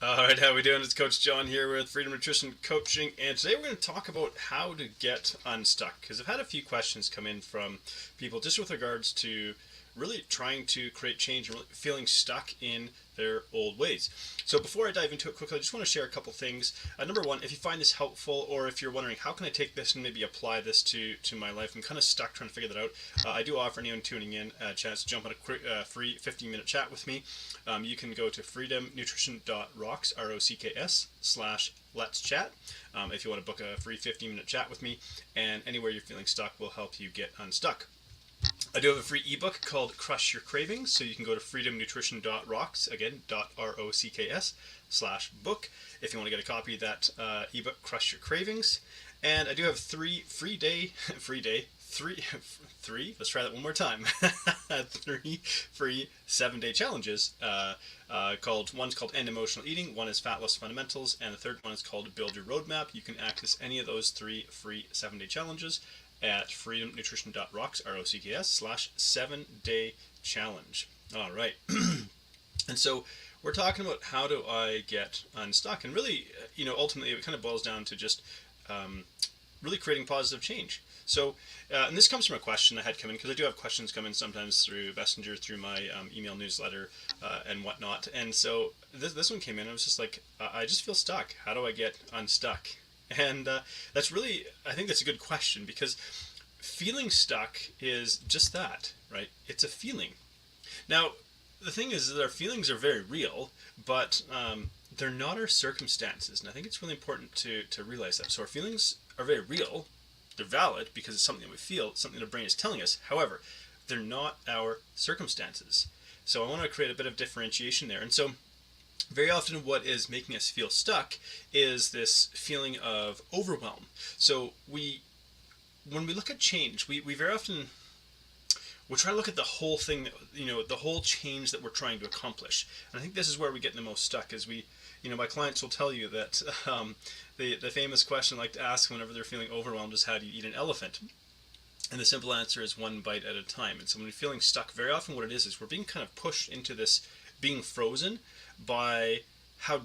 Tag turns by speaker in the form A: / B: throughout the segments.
A: All right, how we doing? It's Coach John here with Freedom Nutrition Coaching, and today we're going to talk about how to get unstuck. Because I've had a few questions come in from people just with regards to really trying to create change and really feeling stuck in their old ways. So before I dive into it quickly, I just want to share a couple things. Number one, if you find this helpful, or if you're wondering how can I take this and maybe apply this to my life, I'm kind of stuck trying to figure that out. I do offer anyone tuning in a chance to jump on a quick, free 15-minute chat with me. You can go to freedomnutrition.rocks, ROCKS, slash let's chat if you want to book a free 15-minute chat with me, and anywhere you're feeling stuck will help you get unstuck. I do have a free ebook called Crush Your Cravings, so you can go to freedomnutrition.rocks, again, .rocks, slash book, if you want to get a copy of that ebook, Crush Your Cravings. And I do have three, let's try that one more time, 3 free 7-day challenges, one's called End Emotional Eating, one is Fat Loss Fundamentals, and the third one is called Build Your Roadmap. You can access any of those 3 free 7-day challenges at freedomnutrition.rocks, ROCKS, slash 7-day challenge. All right. And so we're talking about how do I get unstuck, and really, ultimately it kind of boils down to just really creating positive change. So, and this comes from a question I had come in, because I do have questions come in sometimes through Messenger, through my email newsletter, and whatnot. And so this one came in, and I was just like, I just feel stuck. How do I get unstuck? And that's really, I think that's a good question, because feeling stuck is just that, right? It's a feeling. Now, the thing is that our feelings are very real, but they're not our circumstances. And I think it's really important to realize that. So our feelings are very real. They're valid because it's something that we feel, it's something the brain is telling us. However, they're not our circumstances. So I want to create a bit of differentiation there. And so very often what is making us feel stuck is this feeling of overwhelm. So when we look at change, we very often we're trying to look at the whole thing, the whole change that we're trying to accomplish. And I think this is where we get the most stuck, is my clients will tell you that the famous question I like to ask whenever they're feeling overwhelmed is, how do you eat an elephant? And the simple answer is one bite at a time. And so when we're feeling stuck, very often what it is we're being kind of pushed into this being frozen by how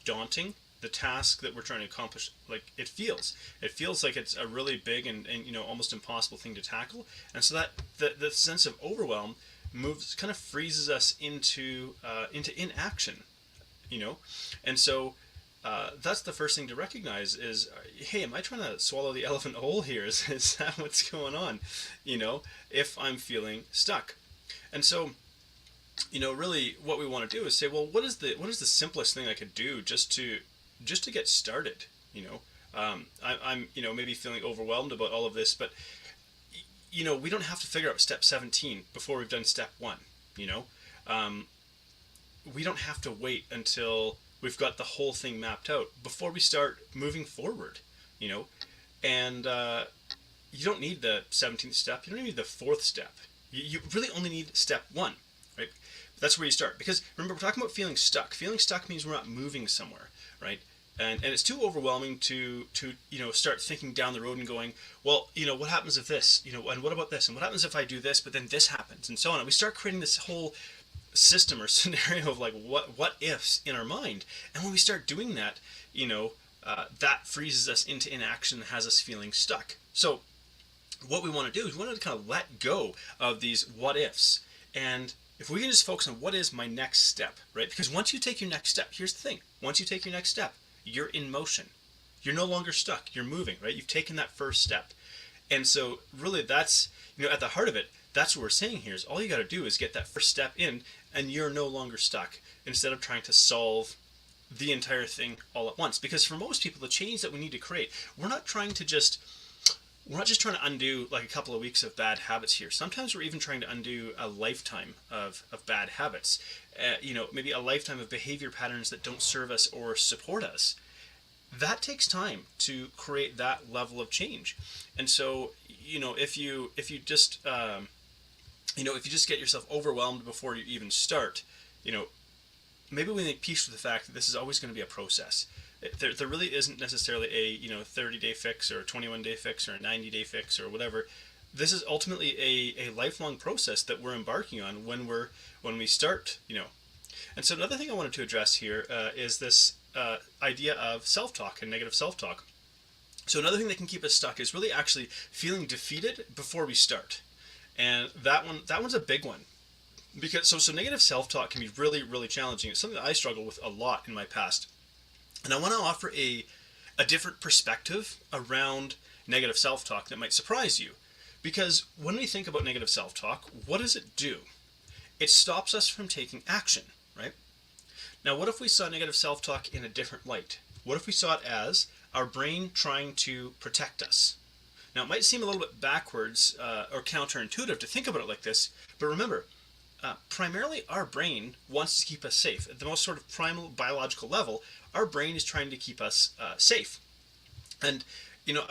A: daunting the task that we're trying to accomplish it feels. It feels like it's a really big and almost impossible thing to tackle. And so that the sense of overwhelm kind of freezes us into inaction, and so that's the first thing to recognize is, hey, am I trying to swallow the elephant whole here? Is that what's going on? If I'm feeling stuck. And so really what we want to do is say, well, what is the simplest thing I could do just to get started? I'm maybe feeling overwhelmed about all of this, but we don't have to figure out step 17 before we've done step 1. We don't have to wait until we've got the whole thing mapped out before we start moving forward. And you don't need the 17th step. You don't need the 4th step. You really only need step 1, right? That's where you start, because remember, we're talking about feeling stuck. Feeling stuck means we're not moving somewhere, right? And it's too overwhelming to start thinking down the road and going, well, what happens if this, and what about this, and what happens if I do this, but then this happens, and so on. And we start creating this whole system or scenario of what ifs in our mind. And when we start doing that, that freezes us into inaction and has us feeling stuck. So what we want to do is we want to kind of let go of these what ifs, and if we can just focus on what is my next step, right? Because once you take your next step, here's the thing. Once you take your next step, you're in motion. You're no longer stuck. You're moving, right? You've taken that first step. And so really that's, at the heart of it, that's what we're saying here is all you got to do is get that first step in, and you're no longer stuck, instead of trying to solve the entire thing all at once. Because for most people, the change that we need to create, we're not just trying to undo like a couple of weeks of bad habits here. Sometimes we're even trying to undo a lifetime of bad habits. Maybe a lifetime of behavior patterns that don't serve us or support us. That takes time to create that level of change. And so, if you just get yourself overwhelmed before you even start, maybe we make peace with the fact that this is always going to be a process. There really isn't necessarily a 30-day fix or a 21-day fix or a 90-day fix or whatever. This is ultimately a lifelong process that we're embarking on when we start And so another thing I wanted to address here is this idea of self-talk and negative self-talk. So another thing that can keep us stuck is really actually feeling defeated before we start. And that one's a big one. Because so negative self-talk can be really, really challenging. It's something that I struggled with a lot in my past. And I want to offer a different perspective around negative self-talk that might surprise you. Because when we think about negative self-talk, what does it do? It stops us from taking action, right? Now, what if we saw negative self-talk in a different light? What if we saw it as our brain trying to protect us? Now, it might seem a little bit backwards or counterintuitive to think about it like this, but remember, primarily our brain wants to keep us safe. At the most sort of primal biological level, our brain is trying to keep us safe. And,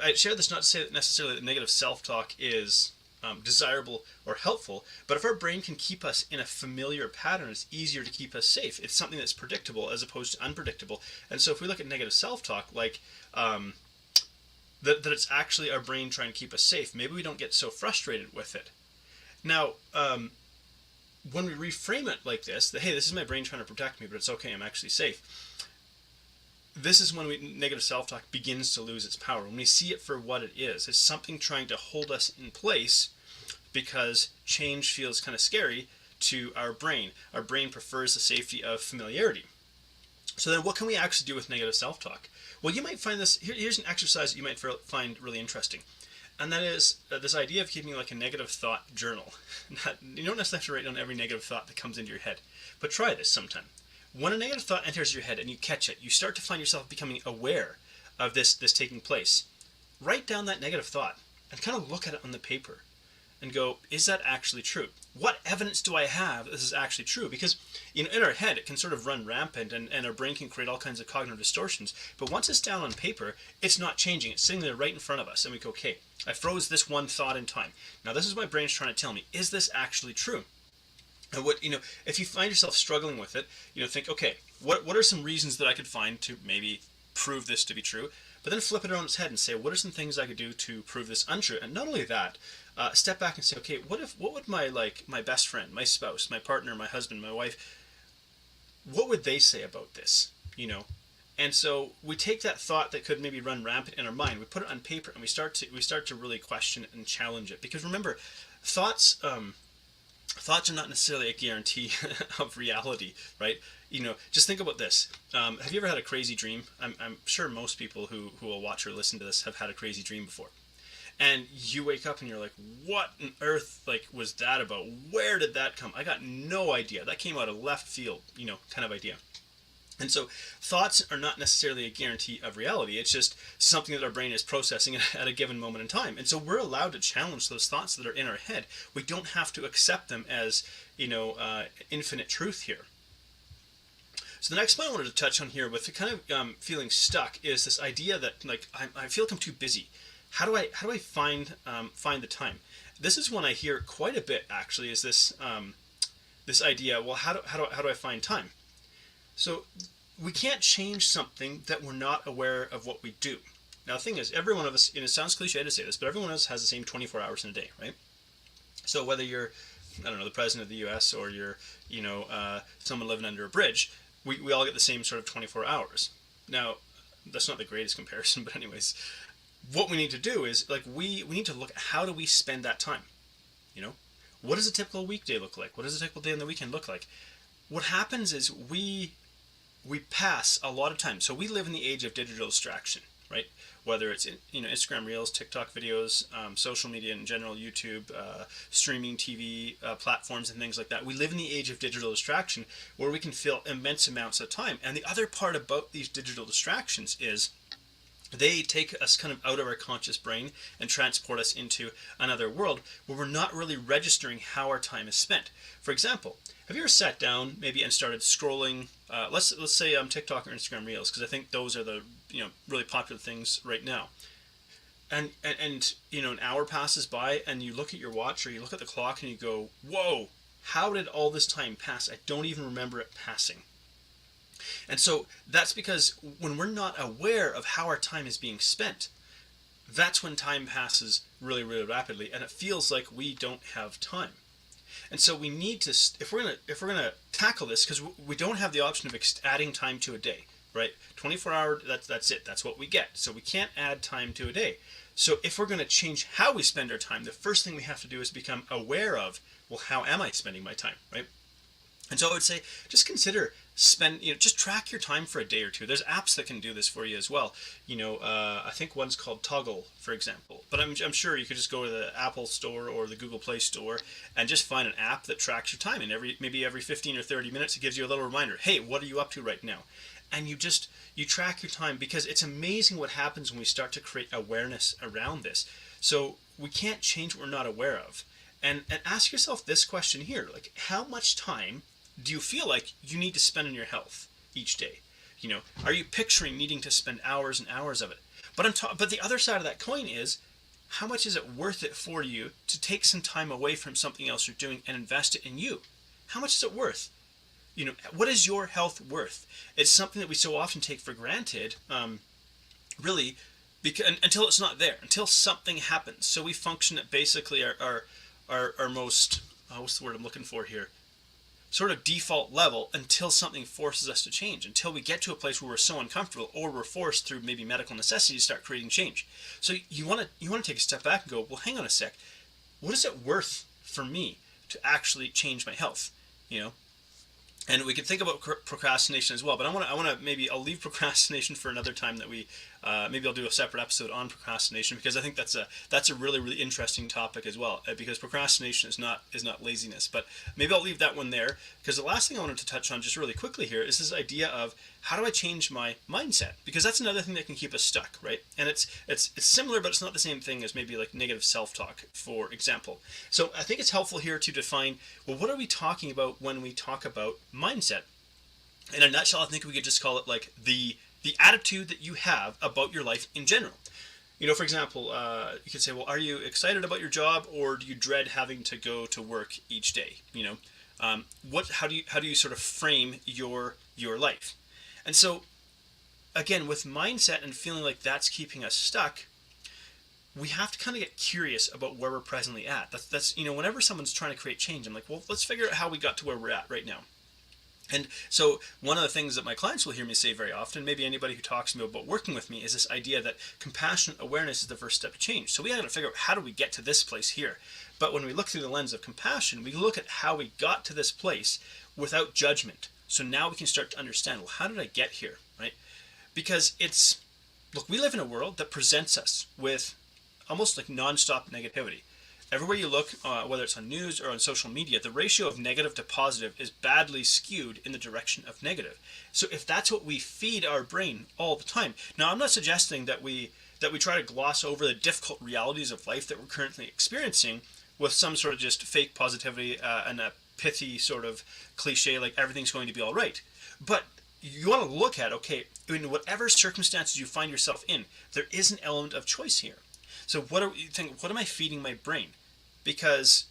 A: I share this not to say that necessarily that negative self-talk is desirable or helpful, but if our brain can keep us in a familiar pattern, it's easier to keep us safe. It's something that's predictable as opposed to unpredictable. And so if we look at negative self-talk, like that it's actually our brain trying to keep us safe, maybe we don't get so frustrated with it. Now, when we reframe it like this, that, hey, this is my brain trying to protect me, but it's okay, I'm actually safe. This is when negative self-talk begins to lose its power. When we see it for what it is, it's something trying to hold us in place because change feels kind of scary to our brain. Our brain prefers the safety of familiarity. So then what can we actually do with negative self-talk? Well, you might find this, here's an exercise that you might find really interesting. And that is this idea of keeping like a negative thought journal. You don't necessarily have to write down every negative thought that comes into your head, but try this sometime. When a negative thought enters your head and you catch it, you start to find yourself becoming aware of this taking place. Write down that negative thought and kind of look at it on the paper and go, is that actually true? What evidence do I have that this is actually true? Because in our head, it can sort of run rampant and our brain can create all kinds of cognitive distortions. But once it's down on paper, it's not changing. It's sitting there right in front of us. And we go, okay, I froze this one thought in time. Now this is my brain's trying to tell me, is this actually true? And if you find yourself struggling with it, think, okay, what are some reasons that I could find to maybe prove this to be true? But then flip it on its head and say, what are some things I could do to prove this untrue? And not only that, step back and say, okay, what would my best friend, my spouse, my partner, my husband, my wife, what would they say about this? And so we take that thought that could maybe run rampant in our mind, we put it on paper, and we start to really question it and challenge it. Because remember, thoughts are not necessarily a guarantee of reality, right? Just think about this. Have you ever had a crazy dream? I'm sure most people who will watch or listen to this have had a crazy dream before. And you wake up and you're like, what on earth was that about? Where did that come? I got no idea. That came out of left field, kind of idea. And so thoughts are not necessarily a guarantee of reality. It's just something that our brain is processing at a given moment in time. And so we're allowed to challenge those thoughts that are in our head. We don't have to accept them as, infinite truth here. So the next point I wanted to touch on here with the kind of feeling stuck is this idea that I feel like I'm too busy. How do I find the time? This is one I hear quite a bit actually. Is this this idea? Well, how do I find time? So we can't change something that we're not aware of what we do. Now the thing is, every one of us, and it sounds cliche to say this, but every one of us has the same 24 hours in a day, right? So whether you're, the president of the U.S. or you're, someone living under a bridge, we all get the same sort of 24 hours. Now, that's not the greatest comparison, but anyways, what we need to do is, we need to look at how do we spend that time, What does a typical weekday look like? What does a typical day on the weekend look like? What happens is we pass a lot of time. So we live in the age of digital distraction, right? Whether it's Instagram Reels, TikTok videos, social media in general, YouTube, streaming TV platforms and things like that. We live in the age of digital distraction where we can fill immense amounts of time. And the other part about these digital distractions is they take us kind of out of our conscious brain and transport us into another world where we're not really registering how our time is spent. For example, have you ever sat down maybe and started scrolling, let's say TikTok or Instagram Reels, because I think those are the really popular things right now. And an hour passes by and you look at your watch or you look at the clock and you go, whoa, how did all this time pass? I don't even remember it passing. And so that's because when we're not aware of how our time is being spent, that's when time passes really, really rapidly and it feels like we don't have time. And so we need to, if we're gonna tackle this, because we don't have the option of adding time to a day, right? 24 hour, that's it. That's what we get. So we can't add time to a day. So if we're going to change how we spend our time, the first thing we have to do is become aware of, well, how am I spending my time, right? And so I would say, just consider just track your time for a day or two. There's apps that can do this for you as well. I think one's called Toggle, for example. But I'm sure you could just go to the Apple Store or the Google Play Store and just find an app that tracks your time. And maybe every 15 or 30 minutes, it gives you a little reminder. Hey, what are you up to right now? And you track your time, because it's amazing what happens when we start to create awareness around this. So we can't change what we're not aware of. And ask yourself this question here, like, how much time do you feel like you need to spend on your health each day? Are you picturing needing to spend hours and hours of it? But the other side of that coin is, how much is it worth it for you to take some time away from something else you're doing and invest it in you? How much is it worth? What is your health worth? It's something that we so often take for granted, really, because until it's not there, until something happens. So we function at basically our most, what's the word I'm looking for here? Sort of default level, until something forces us to change, until we get to a place where we're so uncomfortable, or we're forced through maybe medical necessity to start creating change. So you want to take a step back and go, well, hang on a sec. What is it worth for me to actually change my health? And we could think about procrastination as well, but I'll leave procrastination for another time. That maybe I'll do a separate episode on procrastination, because I think that's a really, really interesting topic as well, because procrastination is not laziness. But maybe I'll leave that one there, because the last thing I wanted to touch on just really quickly here is this idea of, how do I change my mindset? Because that's another thing that can keep us stuck, right? And it's similar, but it's not the same thing as maybe like negative self-talk, for example. So I think it's helpful here to define, well, what are we talking about when we talk about mindset? In a nutshell, I think we could just call it like the attitude that you have about your life in general. For example, you could say, well, are you excited about your job, or do you dread having to go to work each day? How do you sort of frame your life? And so, again, with mindset and feeling like that's keeping us stuck, we have to kind of get curious about where we're presently at. That's whenever someone's trying to create change, I'm like, well, let's figure out how we got to where we're at right now. And so one of the things that my clients will hear me say very often, maybe anybody who talks to me about working with me, is this idea that compassionate awareness is the first step to change. So we got to figure out, how do we get to this place here? But when we look through the lens of compassion, we look at how we got to this place without judgment. So now we can start to understand, well, how did I get here, right? Because look, we live in a world that presents us with almost like nonstop negativity. Everywhere you look, whether it's on news or on social media, the ratio of negative to positive is badly skewed in the direction of negative. So if that's what we feed our brain all the time, now I'm not suggesting that we try to gloss over the difficult realities of life that we're currently experiencing with some sort of just fake positivity and a pithy sort of cliche like everything's going to be all right. But you want to look at, okay, in whatever circumstances you find yourself in, there is an element of choice here. So what am I feeding my brain? Because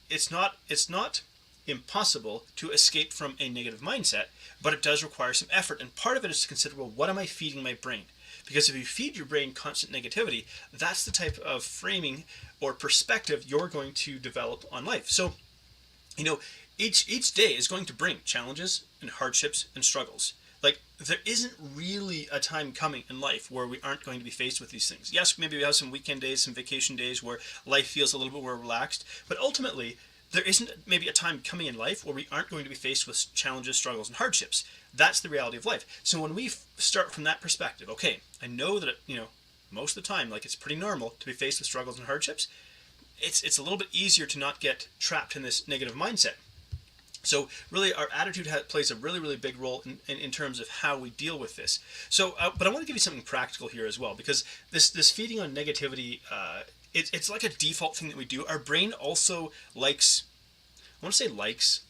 A: it's not impossible to escape from a negative mindset, but it does require some effort. And part of it is to consider, well, what am I feeding my brain? Because if you feed your brain constant negativity, that's the type of framing or perspective you're going to develop on life. So, each day is going to bring challenges and hardships and struggles. Like, there isn't really a time coming in life where we aren't going to be faced with these things. Yes, maybe we have some weekend days, some vacation days where life feels a little bit more relaxed, but ultimately, there isn't maybe a time coming in life where we aren't going to be faced with challenges, struggles, and hardships. That's the reality of life. So when we start from that perspective, okay, I know that, most of the time, like, it's pretty normal to be faced with struggles and hardships, it's a little bit easier to not get trapped in this negative mindset. So really, our attitude plays a really, really big role in terms of how we deal with this. So, but I want to give you something practical here as well, because this feeding on negativity, it's like a default thing that we do. Our brain also likes, I want to say likes,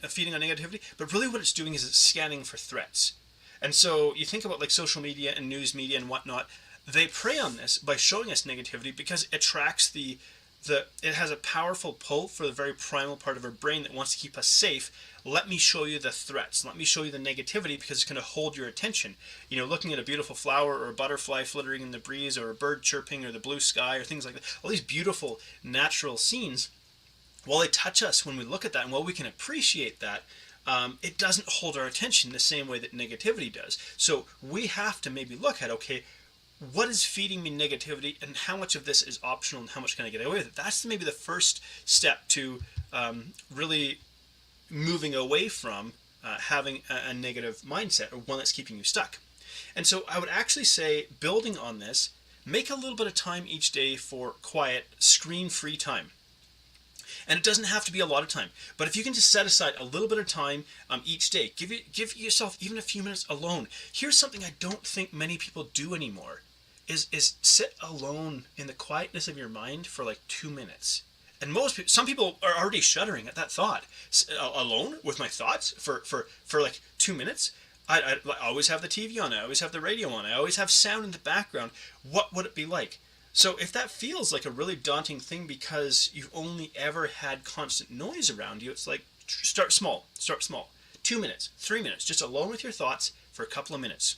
A: feeding on negativity, but really what it's doing is it's scanning for threats. And so you think about like social media and news media and whatnot, they prey on this by showing us negativity because it attracts it has a powerful pull for the very primal part of our brain that wants to keep us safe. Let me show you the threats. Let me show you the negativity, because it's going to hold your attention. Looking at a beautiful flower or a butterfly fluttering in the breeze or a bird chirping or the blue sky or things like that. All these beautiful natural scenes while they touch us when we look at that, and while we can appreciate that, it doesn't hold our attention the same way that negativity does. So we have to maybe look at, okay, what is feeding me negativity, and how much of this is optional, and how much can I get away with it? That's maybe the first step to really moving away from having a negative mindset, or one that's keeping you stuck. And so I would actually say, building on this, make a little bit of time each day for quiet, screen-free time. And it doesn't have to be a lot of time, but if you can just set aside a little bit of time each day, give yourself even a few minutes alone. Here's something I don't think many people do anymore: is sit alone in the quietness of your mind for like 2 minutes. And some people are already shuddering at that thought. Alone with my thoughts for like 2 minutes. I always have the TV on. I always have the radio on. I always have sound in the background. What would it be like? So if that feels like a really daunting thing because you've only ever had constant noise around you, it's like, start small. Start small. 2 minutes, 3 minutes, just alone with your thoughts for a couple of minutes.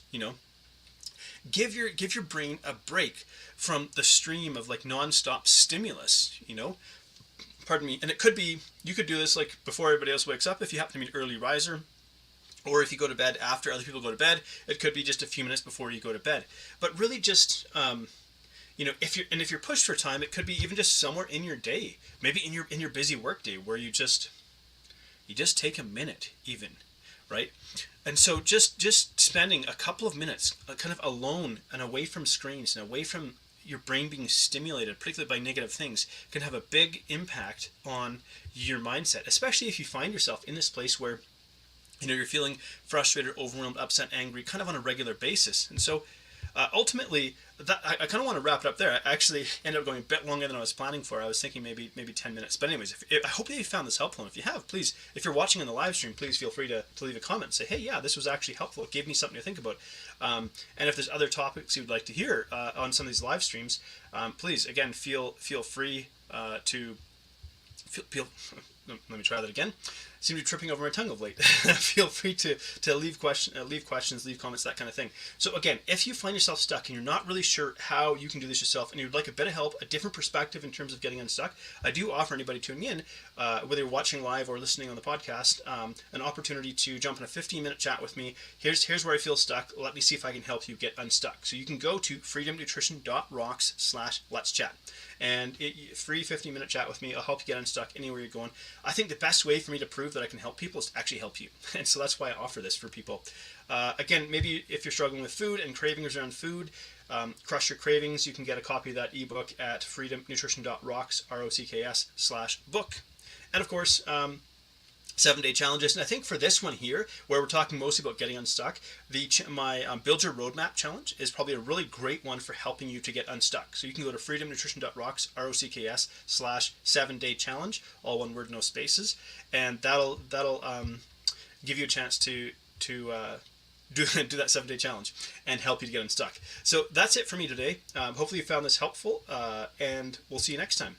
A: Give your brain a break from the stream of like nonstop stimulus. Pardon me. And it could be, you could do this like before everybody else wakes up if you happen to be an early riser. Or if you go to bed after other people go to bed, it could be just a few minutes before you go to bed. But really just, if you're pushed for time, it could be even just somewhere in your day, maybe in your busy work day, where you just take a minute even, right? And so just spending a couple of minutes kind of alone and away from screens and away from your brain being stimulated, particularly by negative things, can have a big impact on your mindset, especially if you find yourself in this place where you're feeling frustrated, overwhelmed, upset, angry, kind of on a regular basis. And so ultimately, I kind of want to wrap it up there. I actually ended up going a bit longer than I was planning for. I was thinking maybe 10 minutes. But anyways, I hope that you found this helpful. And if you have, please, if you're watching on the live stream, please feel free to leave a comment and say, hey, yeah, this was actually helpful. It gave me something to think about. And if there's other topics you'd like to hear on some of these live streams, please, again, feel free to feel. Let me try that again. I seem to be tripping over my tongue of late. Feel free to leave questions, leave comments, that kind of thing. So again, if you find yourself stuck and you're not really sure how you can do this yourself, and you'd like a bit of help, a different perspective in terms of getting unstuck, I do offer anybody tuning in, whether you're watching live or listening on the podcast, an opportunity to jump in a 15-minute chat with me. Here's where I feel stuck. Let me see if I can help you get unstuck. So you can go to freedomnutrition.rocks/let's chat. And free 15-minute chat with me. I'll help you get unstuck anywhere you're going. I think the best way for me to prove that I can help people is to actually help you. And so that's why I offer this for people. Again, maybe if you're struggling with food and cravings around food, Crush Your Cravings, you can get a copy of that ebook at freedomnutrition.rocks/book. And of course, 7-day challenges. And I think for this one here, where we're talking mostly about getting unstuck, my Build Your Roadmap challenge is probably a really great one for helping you to get unstuck. So you can go to freedomnutrition.rocks/7-day challenge, all one word, no spaces, and that'll give you a chance to do that 7-day challenge and help you to get unstuck. So that's it for me today. Hopefully you found this helpful, and we'll see you next time.